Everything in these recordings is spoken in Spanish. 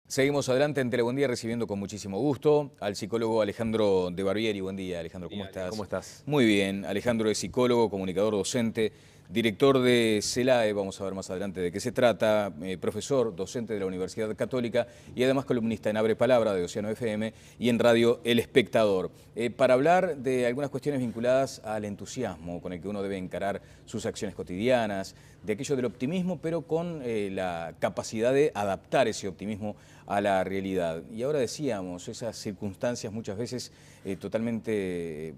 Seguimos adelante en Telebuen Día recibiendo con muchísimo gusto al psicólogo Alejandro de Barbieri. Buen día, Alejandro, ¿cómo estás? ¿Cómo estás? Muy bien, Alejandro es psicólogo, comunicador docente, director de CELAE, vamos a ver más adelante de qué se trata, profesor, docente de la Universidad Católica y además columnista en Abre Palabra de Océano FM y en Radio El Espectador. Para hablar de algunas cuestiones vinculadas al entusiasmo con el que uno debe encarar sus acciones cotidianas, de aquello del optimismo, pero con la capacidad de adaptar ese optimismo a la realidad. Y ahora decíamos, esas circunstancias muchas veces totalmente,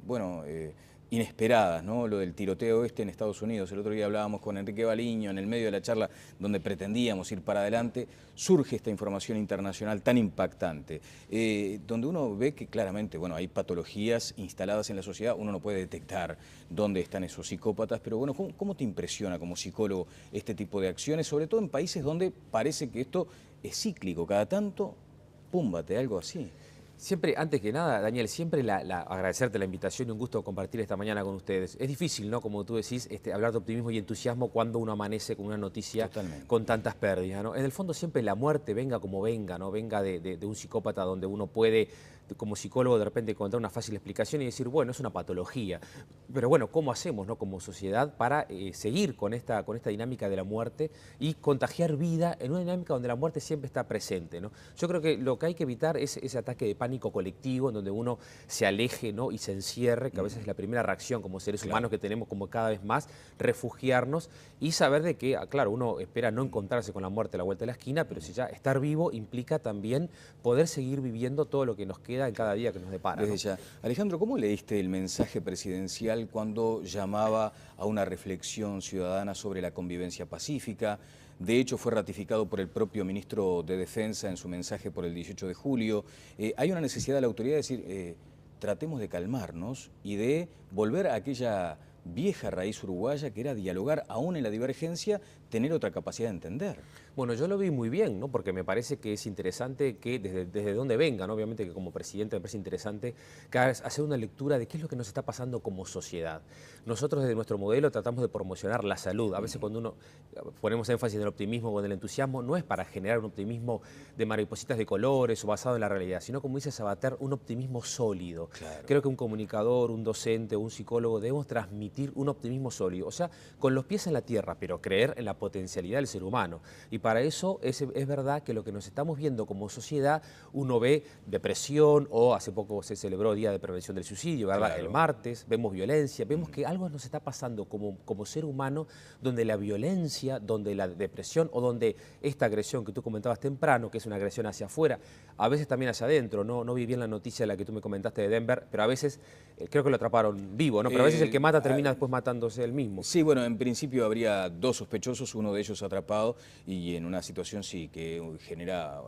inesperadas, ¿no? Lo del tiroteo en Estados Unidos. El otro día hablábamos con Enrique Baliño en el medio de la charla donde pretendíamos ir para adelante. Surge esta información internacional tan impactante, donde uno ve que claramente, hay patologías instaladas en la sociedad. Uno no puede detectar dónde están esos psicópatas, pero bueno, ¿cómo te impresiona como psicólogo este tipo de acciones, sobre todo en países donde parece que esto es cíclico, cada tanto, púmbate, algo así? Siempre, antes que nada, Daniel, siempre agradecerte la invitación y un gusto compartir esta mañana con ustedes. Es difícil, ¿no? Como tú decís, hablar de optimismo y entusiasmo cuando uno amanece con una noticia Totalmente. con tantas pérdidas, ¿no? En el fondo siempre la muerte, venga como venga, ¿no? Venga de un psicópata donde uno puede, como psicólogo, de repente encontrar una fácil explicación y decir, bueno, es una patología. Pero bueno, ¿cómo hacemos, ¿no? Como sociedad para seguir con esta dinámica de la muerte y contagiar vida en una dinámica donde la muerte siempre está presente, ¿no? Yo creo que lo que hay que evitar es ese ataque de pánico colectivo en donde uno se aleje, ¿no? Y se encierre, que a veces es la primera reacción como seres humanos que tenemos como cada vez más, refugiarnos y saber de que, claro, uno espera no encontrarse con la muerte a la vuelta de la esquina, pero si ya estar vivo implica también poder seguir viviendo todo lo que nos queda en cada día que nos depara, Desde ¿no? ya. Alejandro, ¿cómo leíste el mensaje presidencial cuando llamaba a una reflexión ciudadana sobre la convivencia pacífica? De hecho, fue ratificado por el propio ministro de Defensa en su mensaje por el 18 de julio. Hay una necesidad de la autoridad de decir, tratemos de calmarnos y de volver a aquella vieja raíz uruguaya que era dialogar, aún en la divergencia, tener otra capacidad de entender. Bueno, yo lo vi muy bien, ¿no? Porque me parece que es interesante que desde donde venga, ¿no? Obviamente que como presidente me parece interesante hacer una lectura de qué es lo que nos está pasando como sociedad. Nosotros desde nuestro modelo tratamos de promocionar la salud. A veces cuando uno ponemos énfasis en el optimismo o en el entusiasmo, no es para generar un optimismo de maripositas de colores o basado en la realidad, sino como dice Sabater, un optimismo sólido. Claro. Creo que un comunicador, un docente, un psicólogo debemos transmitir un optimismo sólido, o sea, con los pies en la tierra, pero creer en la potencialidad del ser humano. Y para eso es verdad que lo que nos estamos viendo como sociedad, uno ve depresión, o hace poco se celebró Día de Prevención del Suicidio, ¿verdad? Claro. El martes, vemos violencia, vemos que algo nos está pasando como ser humano, donde la violencia, donde la depresión o donde esta agresión que tú comentabas temprano, que es una agresión hacia afuera, a veces también hacia adentro, no vi bien la noticia de la que tú me comentaste de Denver, pero a veces creo que lo atraparon vivo, ¿no? Pero a veces el que mata termina después matándose él mismo. Sí, bueno, en principio habría dos sospechosos, uno de ellos atrapado y en una situación sí que genera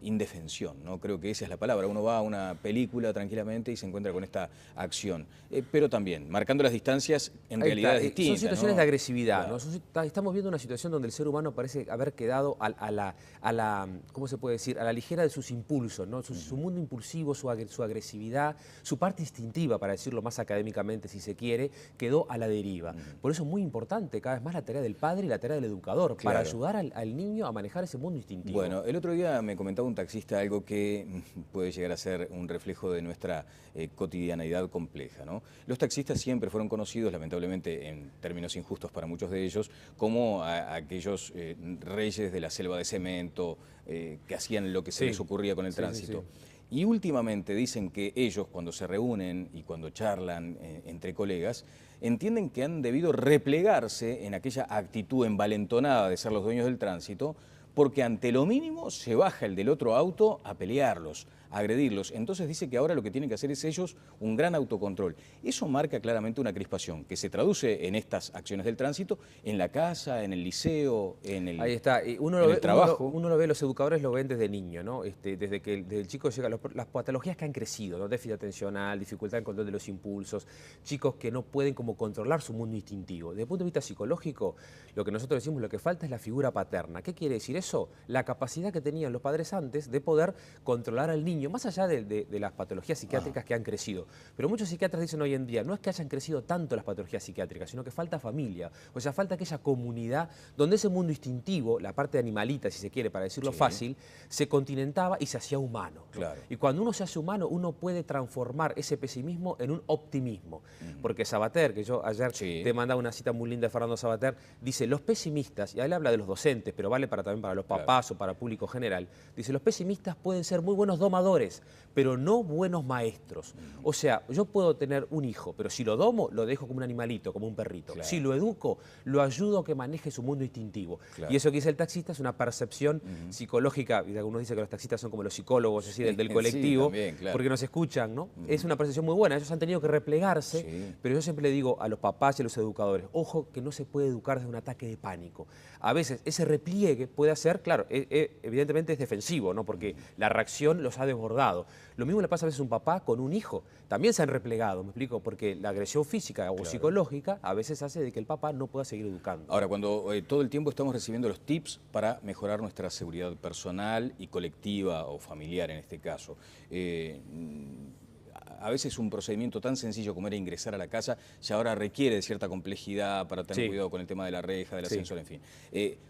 indefensión, ¿no? Creo que esa es la palabra. Uno va a una película tranquilamente y se encuentra con esta acción. Pero también, marcando las distancias en realidades distintas. Son situaciones ¿no? de agresividad, Claro. ¿no? Estamos viendo una situación donde el ser humano parece haber quedado ¿cómo se puede decir? A la ligera de sus impulsos, ¿no? Su mundo impulsivo, su agresividad, su parte instintiva, para decirlo más académicamente si se quiere, quedó a la deriva. Por eso es muy importante cada vez más la tarea del padre y la tarea del educador, para ayudar al niño a manejar ese mundo instintivo. Bueno, el otro día me comentaba un taxista algo que puede llegar a ser un reflejo de nuestra cotidianeidad compleja, ¿no? Los taxistas siempre fueron conocidos, lamentablemente en términos injustos para muchos de ellos, como aquellos reyes de la selva de cemento que hacían lo que se les ocurría con el tránsito. Y últimamente dicen que ellos, cuando se reúnen y cuando charlan entre colegas, entienden que han debido replegarse en aquella actitud envalentonada de ser los dueños del tránsito, porque ante lo mínimo se baja el del otro auto a pelearlos, a agredirlos. Entonces dice que ahora lo que tienen que hacer es ellos un gran autocontrol. Eso marca claramente una crispación que se traduce en estas acciones del tránsito, en la casa, en el liceo, en el, Ahí está. el trabajo. Uno lo ve, los educadores lo ven desde niño, ¿no? Desde el chico llega, las patologías que han crecido, ¿no? Déficit atencional, dificultad en control de los impulsos, chicos que no pueden como controlar su mundo instintivo. Desde el punto de vista psicológico, lo que nosotros decimos, lo que falta es la figura paterna. ¿Qué quiere decir eso? La capacidad que tenían los padres antes de poder controlar al niño, más allá de las patologías psiquiátricas que han crecido. Pero muchos psiquiatras dicen hoy en día, no es que hayan crecido tanto las patologías psiquiátricas, sino que falta familia. O sea, falta aquella comunidad donde ese mundo instintivo, la parte animalita, si se quiere, para decirlo fácil, se continentaba y se hacía humano, ¿no? Claro. Y cuando uno se hace humano, uno puede transformar ese pesimismo en un optimismo. Porque Sabater, que yo ayer te mandaba una cita muy linda de Fernando Sabater, dice, los pesimistas, y él habla de los docentes, pero vale también para los papás o para público general, dice, los pesimistas pueden ser muy buenos domadores, pero no buenos maestros. O sea, yo puedo tener un hijo, pero si lo domo, lo dejo como un animalito, como un perrito. Si lo educo, lo ayudo a que maneje su mundo instintivo. Y eso que dice el taxista es una percepción psicológica, y algunos dicen que los taxistas son como los psicólogos así, del colectivo, también, porque nos escuchan, ¿no? Es una percepción muy buena, ellos han tenido que replegarse, pero yo siempre le digo a los papás y a los educadores, ojo que no se puede educar desde un ataque de pánico. A veces ese repliegue puede hacer, claro, evidentemente es defensivo, ¿no? Porque la reacción los ha desbordado. Lo mismo le pasa a veces a un papá con un hijo. También se han replegado, ¿me explico? Porque la agresión física o psicológica a veces hace de que el papá no pueda seguir educando. Ahora, cuando todo el tiempo estamos recibiendo los tips para mejorar nuestra seguridad personal y colectiva o familiar en este caso, a veces un procedimiento tan sencillo como era ingresar a la casa ya ahora requiere de cierta complejidad para tener cuidado con el tema de la reja, del ascensor, en fin.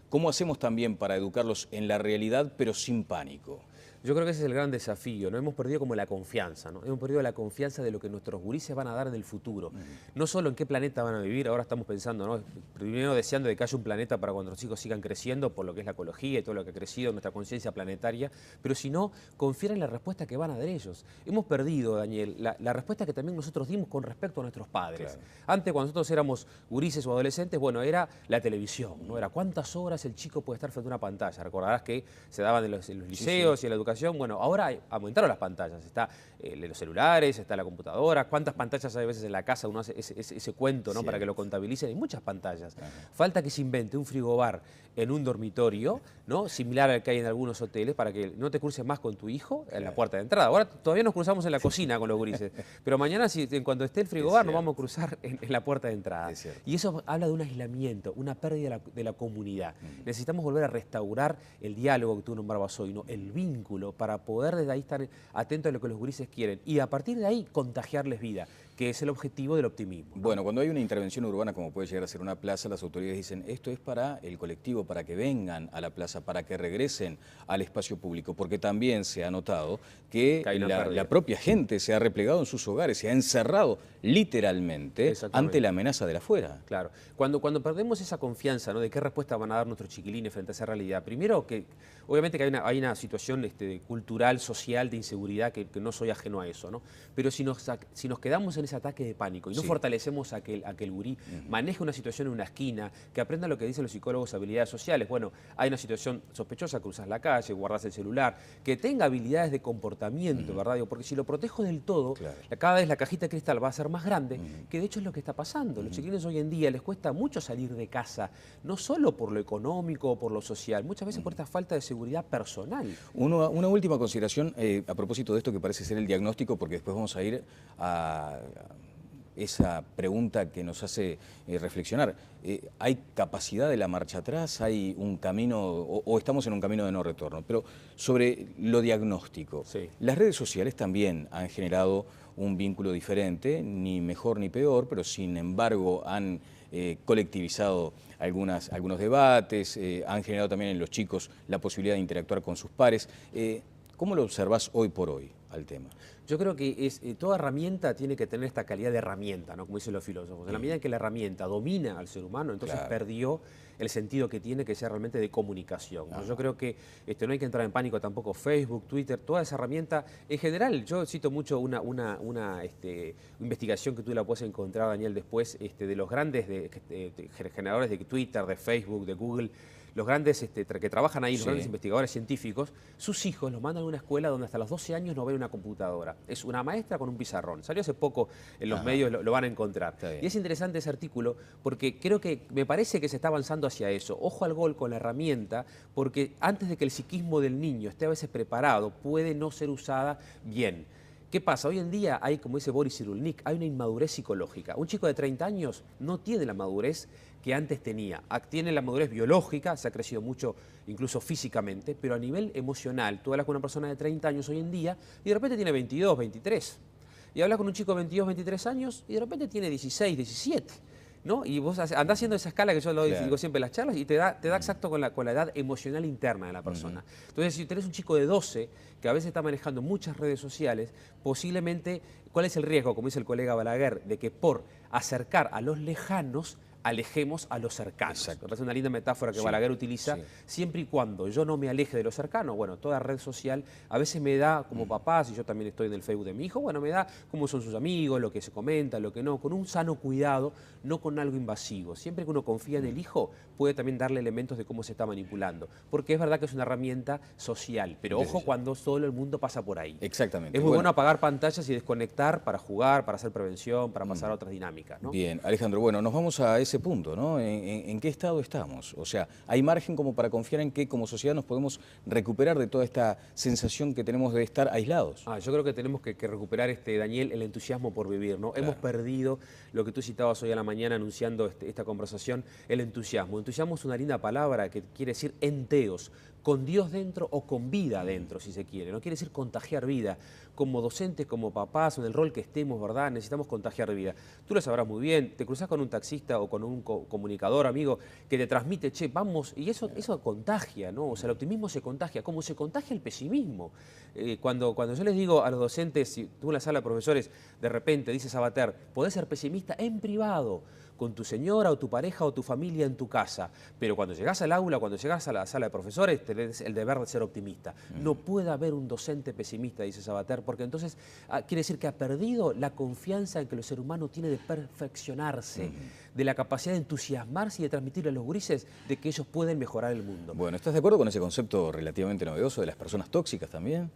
¿Cómo hacemos también para educarlos en la realidad pero sin pánico? Yo creo que ese es el gran desafío, ¿no? Hemos perdido como la confianza, ¿no? Hemos perdido la confianza de lo que nuestros gurises van a dar en el futuro. No solo en qué planeta van a vivir, ahora estamos pensando, ¿no? Primero deseando de que haya un planeta para cuando los hijos sigan creciendo por lo que es la ecología y todo lo que ha crecido, nuestra conciencia planetaria, pero si no, confiar en la respuesta que van a dar ellos. Hemos perdido, Daniel, la respuesta que también nosotros dimos con respecto a nuestros padres. Antes, cuando nosotros éramos gurises o adolescentes, bueno, era la televisión, ¿no? Era cuántas horas el chico puede estar frente a una pantalla. Recordarás que se daban en los liceos y en la educación. Bueno, ahora aumentaron las pantallas, está los celulares, está la computadora, cuántas pantallas hay a veces en la casa, uno hace ese cuento, ¿no? Para que lo contabilicen, hay muchas pantallas. Falta que se invente un frigobar en un dormitorio, ¿no? Similar al que hay en algunos hoteles, para que no te cruces más con tu hijo en la puerta de entrada. Ahora todavía nos cruzamos en la cocina con los gurises, pero mañana en cuanto esté el frigobar nos vamos a cruzar en la puerta de entrada. Y eso habla de un aislamiento, una pérdida de la comunidad. Necesitamos volver a restaurar el diálogo que tú nombrabas hoy, ¿no? El vínculo, para poder desde ahí estar atentos a lo que los gurises quieren y a partir de ahí contagiarles vida, que es el objetivo del optimismo, ¿no? Bueno, cuando hay una intervención urbana como puede llegar a ser una plaza, las autoridades dicen esto es para el colectivo, para que vengan a la plaza, para que regresen al espacio público, porque también se ha notado que la propia gente se ha replegado en sus hogares, se ha encerrado literalmente ante la amenaza de la afuera. Claro, cuando perdemos esa confianza, ¿no? De qué respuesta van a dar nuestros chiquilines frente a esa realidad, primero que obviamente que hay una situación cultural, social, de inseguridad que no soy ajeno a eso, ¿no? Pero si nos quedamos en ese ataque de pánico y no fortalecemos a que el gurí maneje una situación en una esquina, que aprenda lo que dicen los psicólogos, habilidades sociales. Bueno, hay una situación sospechosa, cruzas la calle, guardas el celular, que tenga habilidades de comportamiento, ¿verdad? Porque si lo protejo del todo, cada vez la cajita de cristal va a ser más grande, que de hecho es lo que está pasando. Los chiquilines hoy en día les cuesta mucho salir de casa, no solo por lo económico o por lo social, muchas veces por esta falta de seguridad personal. Una última consideración a propósito de esto que parece ser el diagnóstico, porque después vamos a ir a esa pregunta que nos hace reflexionar. ¿Hay capacidad de la marcha atrás? ¿Hay un camino o estamos en un camino de no retorno? Pero sobre lo diagnóstico, las redes sociales también han generado un vínculo diferente, ni mejor ni peor, pero sin embargo han colectivizado algunos debates, han generado también en los chicos la posibilidad de interactuar con sus pares. ¿Cómo lo observás hoy por hoy al tema? Yo creo que toda herramienta tiene que tener esta calidad de herramienta, ¿no? Como dicen los filósofos. En la medida en que la herramienta domina al ser humano, entonces perdió el sentido que tiene, que sea realmente de comunicación, ¿no? Yo creo que no hay que entrar en pánico tampoco. Facebook, Twitter, toda esa herramienta. En general, yo cito mucho una investigación que tú la puedes encontrar, Daniel, después, de los grandes generadores de Twitter, de Facebook, de Google. Los grandes que trabajan ahí, los grandes investigadores científicos, sus hijos los mandan a una escuela donde hasta los 12 años no ven una computadora. Es una maestra con un pizarrón. Salió hace poco en los medios, lo van a encontrar. Y es interesante ese artículo porque me parece que se está avanzando hacia eso. Ojo al gol con la herramienta, porque antes de que el psiquismo del niño esté a veces preparado, puede no ser usada bien. ¿Qué pasa? Hoy en día hay, como dice Boris Cyrulnik, hay una inmadurez psicológica. Un chico de 30 años no tiene la madurez que antes tenía. Tiene la madurez biológica, se ha crecido mucho incluso físicamente, pero a nivel emocional, tú hablas con una persona de 30 años hoy en día y de repente tiene 22, 23. Y hablas con un chico de 22, 23 años y de repente tiene 16, 17. ¿No? Y vos andás haciendo esa escala que yo lo digo siempre en las charlas y te da exacto con la edad emocional interna de la persona. Entonces, si tenés un chico de 12 que a veces está manejando muchas redes sociales, posiblemente, ¿cuál es el riesgo, como dice el colega Balaguer, de que por acercar a los lejanos alejemos a los cercanos? Exacto. Me parece una linda metáfora que Balaguer utiliza, siempre y cuando yo no me aleje de lo cercano. Bueno, toda red social a veces me da, como papá, si yo también estoy en el Facebook de mi hijo, bueno, me da cómo son sus amigos, lo que se comenta, lo que no, con un sano cuidado, no con algo invasivo. Siempre que uno confía en el hijo, puede también darle elementos de cómo se está manipulando. Porque es verdad que es una herramienta social, pero ojo cuando todo el mundo pasa por ahí. Exactamente. Es muy bueno apagar pantallas y desconectar para jugar, para hacer prevención, para pasar a otras dinámicas, ¿no? Bien, Alejandro, bueno, nos vamos a ese punto, ¿no? ¿En qué estado estamos? O sea, ¿hay margen como para confiar en que como sociedad nos podemos recuperar de toda esta sensación que tenemos de estar aislados? Yo creo que tenemos que recuperar, Daniel, el entusiasmo por vivir, ¿no? Hemos perdido lo que tú citabas hoy a la mañana anunciando esta conversación, el entusiasmo. Entusiasmo es una linda palabra que quiere decir enteos, con Dios dentro o con vida dentro, si se quiere. No quiere decir contagiar vida. Como docentes, como papás, en el rol que estemos, ¿verdad? Necesitamos contagiar vida. Tú lo sabrás muy bien, te cruzás con un taxista o con un comunicador, amigo, que te transmite, che, vamos, y eso contagia, ¿no? O sea, el optimismo se contagia, como se contagia el pesimismo. Cuando yo les digo a los docentes, si tú en la sala de profesores, de repente, dice Sabater, podés ser pesimista en privado, con tu señora o tu pareja o tu familia en tu casa, pero cuando llegás al aula, cuando llegás a la sala de profesores, tenés el deber de ser optimista. No puede haber un docente pesimista, dice Sabater, porque entonces quiere decir que ha perdido la confianza en que el ser humano tiene de perfeccionarse, de la capacidad de entusiasmarse y de transmitirle a los grises de que ellos pueden mejorar el mundo. Bueno, ¿estás de acuerdo con ese concepto relativamente novedoso de las personas tóxicas también?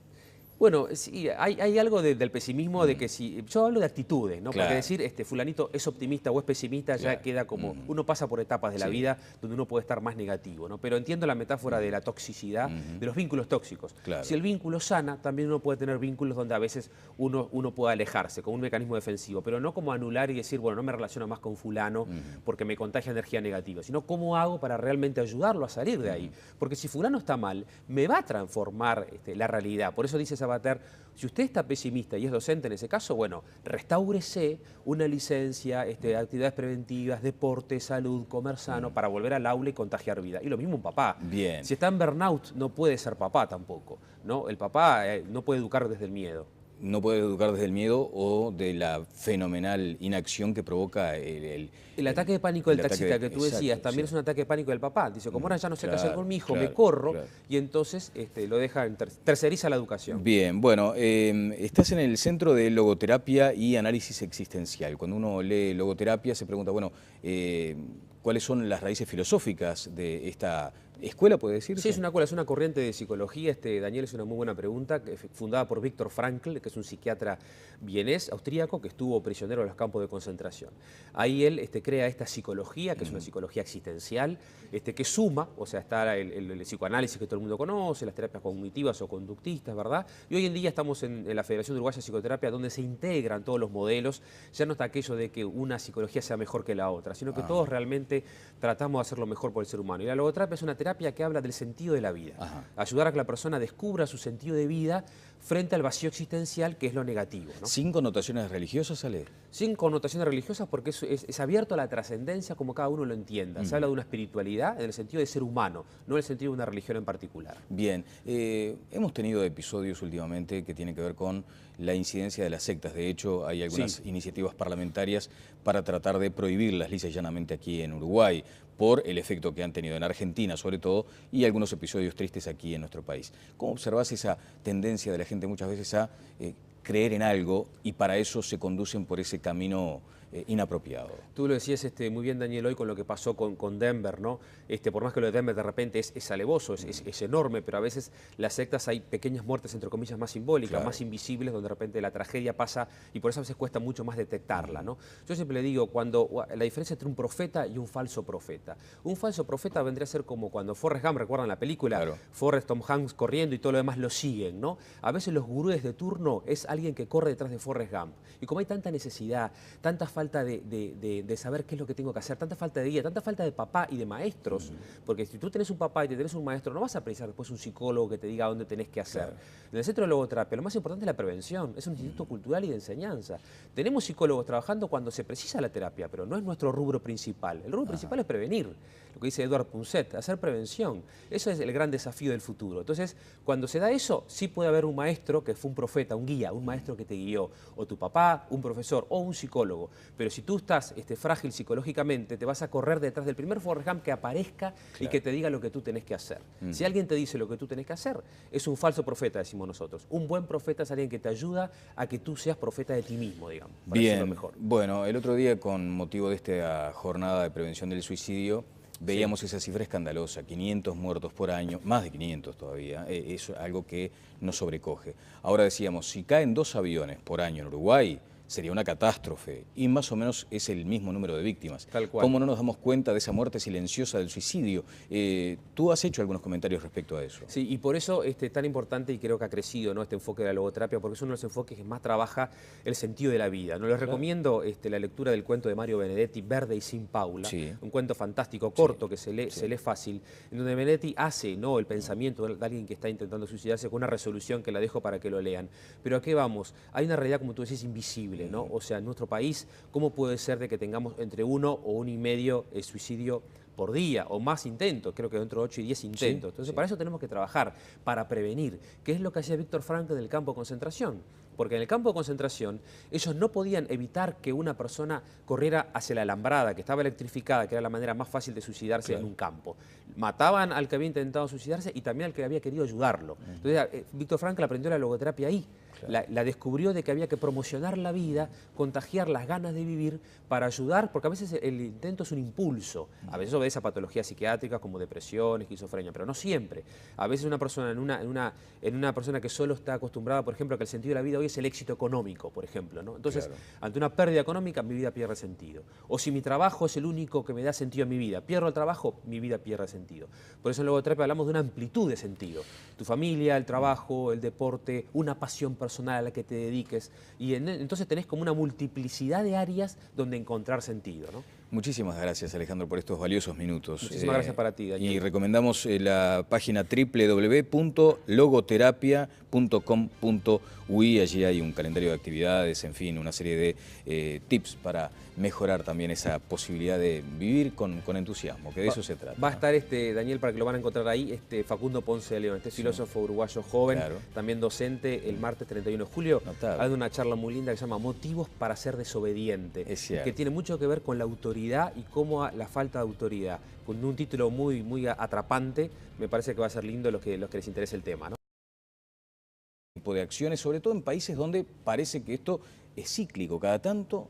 Bueno, sí, hay algo del pesimismo de que si... Yo hablo de actitudes, ¿no? Porque decir fulanito es optimista o es pesimista ya queda como... Uno pasa por etapas de la vida donde uno puede estar más negativo, ¿no? Pero entiendo la metáfora de la toxicidad, de los vínculos tóxicos. Si el vínculo sana, también uno puede tener vínculos donde a veces uno puede alejarse con un mecanismo defensivo, pero no como anular y decir, bueno, no me relaciono más con fulano porque me contagia energía negativa, sino cómo hago para realmente ayudarlo a salir de ahí. Porque si fulano está mal, me va a transformar la realidad. Por eso dice Sabater, si usted está pesimista y es docente en ese caso, bueno, restáurese una licencia, actividades preventivas, deporte, salud, comer sano, para volver al aula y contagiar vida. Y lo mismo un papá. Bien. Si está en burnout, no puede ser papá tampoco, ¿no? El papá no puede educar desde el miedo. No puede educar desde el miedo o de la fenomenal inacción que provoca el ataque de pánico del taxista que tú decías, también es un ataque de pánico del papá. Dice, como ahora ya no sé qué hacer con mi hijo, me corro, y entonces lo deja, terceriza la educación. Bien, bueno, estás en el Centro de Logoterapia y Análisis Existencial. Cuando uno lee logoterapia se pregunta, bueno, ¿cuáles son las raíces filosóficas de esta escuela, puede decirse? Sí, es una corriente de psicología, Daniel, es una muy buena pregunta, fundada por Viktor Frankl, que es un psiquiatra vienés, austríaco, que estuvo prisionero en los campos de concentración. Ahí él crea esta psicología, que es una psicología existencial, que suma, o sea, está el psicoanálisis que todo el mundo conoce, las terapias cognitivas o conductistas, ¿verdad? Y hoy en día estamos en la Federación Uruguaya de Psicoterapia, donde se integran todos los modelos, ya no está aquello de que una psicología sea mejor que la otra, sino que todos realmente tratamos de hacer lo mejor por el ser humano. Y la logoterapia es una terapia que habla del sentido de la vida, ayudar a que la persona descubra su sentido de vida frente al vacío existencial, que es lo negativo, ¿no? ¿Sin connotaciones religiosas, Ale? Sin connotaciones religiosas, porque es abierto a la trascendencia como cada uno lo entienda. Se habla de una espiritualidad en el sentido de ser humano, no en el sentido de una religión en particular. Bien, hemos tenido episodios últimamente que tienen que ver con la incidencia de las sectas. De hecho, hay algunas iniciativas parlamentarias para tratar de prohibirlas lisa y llanamente aquí en Uruguay, por el efecto que han tenido en Argentina, sobre todo, y algunos episodios tristes aquí en nuestro país. ¿Cómo observás esa tendencia de la gente muchas veces a creer en algo y para eso se conducen por ese camino inapropiado. Tú lo decías muy bien, Daniel, hoy con lo que pasó con Denver, ¿no? Por más que lo de Denver de repente es alevoso, es enorme, pero a veces las sectas hay pequeñas muertes, entre comillas, más simbólicas, Claro. más invisibles, donde de repente la tragedia pasa y por eso a veces cuesta mucho más detectarla, ¿no? Yo siempre le digo, la diferencia entre un profeta y un falso profeta. Un falso profeta vendría a ser como cuando Forrest Gump, ¿recuerdan la película? Claro. Forrest, Tom Hanks corriendo y todo lo demás lo siguen, ¿no? A veces los gurúes de turno es alguien que corre detrás de Forrest Gump. Y como hay tanta necesidad, tanta falta de saber qué es lo que tengo que hacer, tanta falta de guía, tanta falta de papá y de maestros, porque si tú tenés un papá y te tenés un maestro, no vas a precisar después un psicólogo que te diga dónde tenés que hacer. Claro. En el centro de logoterapia, lo más importante es la prevención, es un instituto cultural y de enseñanza. Tenemos psicólogos trabajando cuando se precisa la terapia, pero no es nuestro rubro principal. El rubro principal es prevenir, lo que dice Edward Punset, hacer prevención. Eso es el gran desafío del futuro. Entonces, cuando se da eso, sí puede haber un maestro que fue un profeta, un guía, un maestro que te guió, o tu papá, un profesor, o un psicólogo. Pero si tú estás frágil psicológicamente, te vas a correr detrás del primer Forrest Gump que aparezca y que te diga lo que tú tenés que hacer. Si alguien te dice lo que tú tenés que hacer, es un falso profeta, decimos nosotros. Un buen profeta es alguien que te ayuda a que tú seas profeta de ti mismo, digamos. Bien, mejor. bueno, el otro día con motivo de esta jornada de prevención del suicidio, veíamos esa cifra escandalosa, 500 muertos por año, más de 500 todavía, es algo que nos sobrecoge. Ahora decíamos, si caen 2 aviones por año en Uruguay, sería una catástrofe y más o menos es el mismo número de víctimas. Tal cual. ¿Cómo no nos damos cuenta de esa muerte silenciosa del suicidio? Tú has hecho algunos comentarios respecto a eso. Sí, y por eso tan importante y creo que ha crecido, ¿no?, este enfoque de la logoterapia, porque es uno de los enfoques que más trabaja el sentido de la vida, ¿no? Les recomiendo la lectura del cuento de Mario Benedetti, Verde y sin Paula, Sí. un cuento fantástico, corto, que se lee fácil, en donde Benedetti hace, ¿no?, el pensamiento de alguien que está intentando suicidarse con una resolución que la dejo para que lo lean. Pero ¿a qué vamos? Hay una realidad, como tú decís, invisible, ¿no? O sea, en nuestro país, ¿cómo puede ser de que tengamos entre 1 o 1,5 suicidio por día o más intentos? Creo que dentro de 8 y 10 intentos. Entonces, para eso tenemos que trabajar, para prevenir, que es lo que hacía Víctor Frankl en el campo de concentración. Porque en el campo de concentración ellos no podían evitar que una persona corriera hacia la alambrada, que estaba electrificada, que era la manera más fácil de suicidarse en un campo. Mataban al que había intentado suicidarse y también al que había querido ayudarlo. Entonces, Víctor Frankl aprendió la logoterapia ahí. La descubrió de que había que promocionar la vida, contagiar las ganas de vivir para ayudar, porque a veces el intento es un impulso. A veces obedece a patologías psiquiátricas como depresión, esquizofrenia, pero no siempre. A veces una persona en una persona que solo está acostumbrada, por ejemplo, a que el sentido de la vida hoy es el éxito económico, por ejemplo, ¿no? Entonces, ante una pérdida económica, mi vida pierde sentido. O si mi trabajo es el único que me da sentido a mi vida, pierdo el trabajo, mi vida pierde sentido. Por eso en logoterapia hablamos de una amplitud de sentido. Tu familia, el trabajo, el deporte, una pasión personal a la que te dediques. Y entonces tenés como una multiplicidad de áreas donde encontrar sentido, ¿no? Muchísimas gracias, Alejandro, por estos valiosos minutos. Muchísimas gracias para ti, Daniel. Y recomendamos la página www.logoterapia.com.uy. Allí hay un calendario de actividades, en fin, una serie de tips para mejorar también esa posibilidad de vivir con entusiasmo, que de eso se trata. Va a estar Daniel, para que lo van a encontrar ahí, Facundo Ponce de León, filósofo uruguayo joven, también docente, el martes 31 de julio. Notable. Hay una charla muy linda que se llama Motivos para ser desobediente, que tiene mucho que ver con la autoridad y cómo la falta de autoridad. Con un título muy, muy atrapante, me parece que va a ser lindo los que les interese el tema, ¿no? Tipo de acciones, sobre todo en países donde parece que esto es cíclico, cada tanto,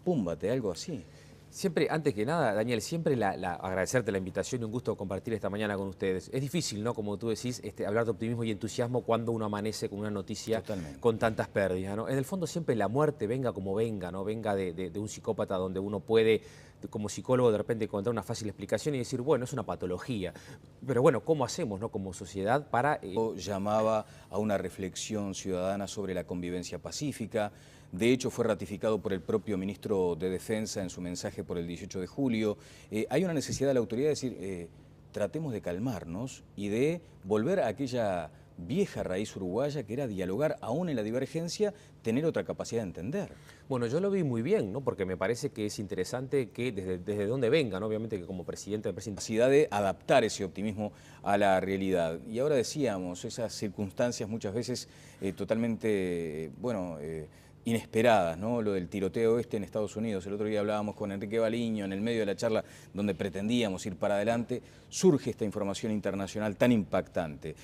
púmbate, algo así. Siempre, antes que nada, Daniel, siempre agradecerte la invitación y un gusto compartir esta mañana con ustedes. Es difícil, ¿no?, como tú decís, hablar de optimismo y entusiasmo cuando uno amanece con una noticia con tantas pérdidas, ¿no? En el fondo siempre la muerte, venga como venga, ¿no?, venga de un psicópata donde uno puede, como psicólogo, de repente encontrar una fácil explicación y decir, bueno, es una patología. Pero bueno, ¿cómo hacemos, ¿no?, como sociedad para...? Llamaba a una reflexión ciudadana sobre la convivencia pacífica. De hecho, fue ratificado por el propio ministro de Defensa en su mensaje por el 18 de julio. Hay una necesidad de la autoridad de decir, tratemos de calmarnos y de volver a aquella vieja raíz uruguaya que era dialogar, aún en la divergencia, tener otra capacidad de entender. Bueno, yo lo vi muy bien, ¿no?, porque me parece que es interesante que desde donde venga, ¿no?, obviamente que como presidente... Capacidad de adaptar ese optimismo a la realidad. Y ahora decíamos, esas circunstancias muchas veces totalmente, inesperadas, ¿no? Lo del tiroteo en Estados Unidos. El otro día hablábamos con Enrique Baliño en el medio de la charla donde pretendíamos ir para adelante. Surge esta información internacional tan impactante,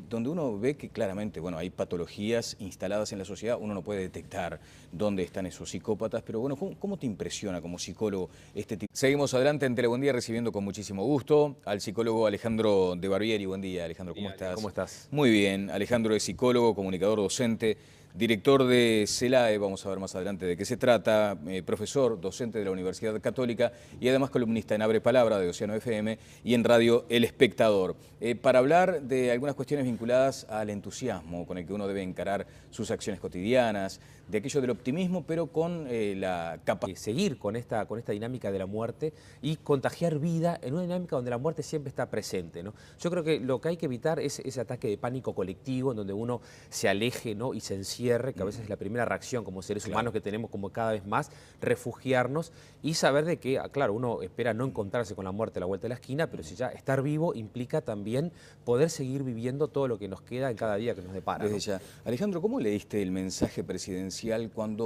donde uno ve que claramente, bueno, hay patologías instaladas en la sociedad, uno no puede detectar dónde están esos psicópatas, pero bueno, ¿cómo te impresiona como psicólogo este tipo? Seguimos adelante en Telebuen Día recibiendo con muchísimo gusto al psicólogo Alejandro de Barbieri. Buen día, Alejandro, ¿cómo estás? ¿Cómo estás? Muy bien, Alejandro es psicólogo, comunicador docente, director de CELAE, vamos a ver más adelante de qué se trata, profesor, docente de la Universidad Católica y además columnista en Abre Palabra de Océano FM y en Radio El Espectador, para hablar de algunas cuestiones vinculadas al entusiasmo con el que uno debe encarar sus acciones cotidianas, de aquello del optimismo, pero con la capacidad. Seguir con esta dinámica de la muerte y contagiar vida en una dinámica donde la muerte siempre está presente, ¿no? Yo creo que lo que hay que evitar es ese ataque de pánico colectivo en donde uno se aleje, ¿no? Y se encierre, que a veces es la primera reacción como seres humanos que tenemos como cada vez más, refugiarnos y saber de que, claro, uno espera no encontrarse con la muerte a la vuelta de la esquina, pero si ya estar vivo implica también poder seguir viviendo todo lo que nos queda en cada día que nos depara, ¿no? Desde ya. Alejandro, ¿cómo leíste el mensaje presidencial cuando